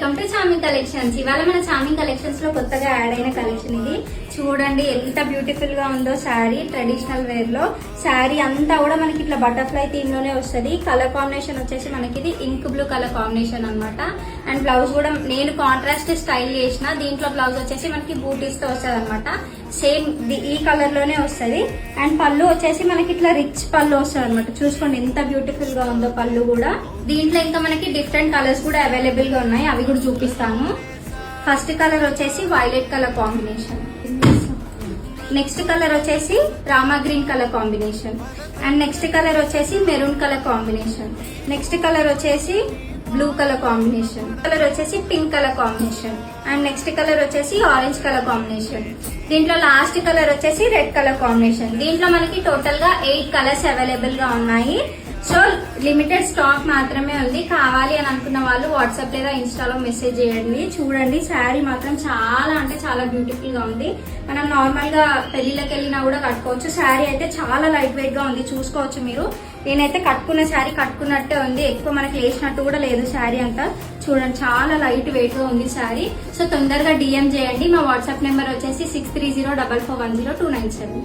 Welcome to charming collections. ఇవాళ మన charming collections లో కొత్తగా యాడ్ అయిన కలెక్షన్ ఇది. చూడండి ఎంత బ్యూటిఫుల్ గా ఉందో శారీ. ట్రెడిషనల్ వేర్ లో శారీ అంతా కూడా మనకి ఇట్లా బటర్ఫ్లై థీమ్ లోనే వస్తుంది. కలర్ కాంబినేషన్ వచ్చేసి మనకి ఇది ఇంక్ బ్లూ కలర్ కాంబినేషన్ అన్నమాట. అండ్ బ్లౌజ్ కూడా నేను కాంట్రాస్ట్ స్టైల్ చేసిన. దీంట్లో బ్లౌజ్ వచ్చేసి మనకి బూటీస్ తో వస్తుంది అనమాట. సేమ్ ఈ కలర్ లోనే వస్తుంది. అండ్ పళ్ళు వచ్చేసి మనకి ఇట్లా రిచ్ పళ్ళు వస్తుంది అనమాట. చూసుకోండి ఎంత బ్యూటిఫుల్ గా ఉందో పళ్ళు కూడా. దీంట్లో ఇంకా మనకి డిఫరెంట్ కలర్స్ కూడా అవైలబుల్ గా ఉన్నాయి, అవి కూడా చూపిస్తాను. ఫస్ట్ కలర్ వచ్చేసి violet colour combination, next colour వచ్చేసి Rama green colour combination, and next colour వచ్చేసి maroon colour combination, next colour వచ్చేసి బ్లూ కలర్ కాంబినేషన్, కలర్ వచ్చేసి pink colour combination, and next colour వచ్చేసి ఆరెంజ్ కలర్ కాంబినేషన్. దీంట్లో last colour వచ్చేసి red colour combination. దీంట్లో మనకి total గా 8 కలర్స్ అవైలబుల్ గా ఉన్నాయి. సో లిమిటెడ్ స్టాక్ మాత్రమే ఉంది. కావాలి అని అనుకున్న వాళ్ళు వాట్సాప్ లేదా ఇన్స్టాలో మెసేజ్ చేయండి. చూడండి శారీ మాత్రం చాలా అంటే చాలా బ్యూటిఫుల్ గా ఉంది. మనం నార్మల్ గా పెళ్లిళ్ళకి వెళ్ళినా కూడా కట్టుకోవచ్చు. శారీ అయితే చాలా లైట్ వెయిట్ గా ఉంది, చూసుకోవచ్చు మీరు. నేనైతే కట్టుకున్న శారీ కట్టుకున్నట్టే ఉంది, ఎక్కువ మనకి లేచినట్టు కూడా లేదు శారీ అంతా. చూడండి చాలా లైట్ వెయిట్ గా ఉంది శారీ. సో తొందరగా డిఎం చేయండి. మా వాట్సాప్ నెంబర్ వచ్చేసి 6304410297.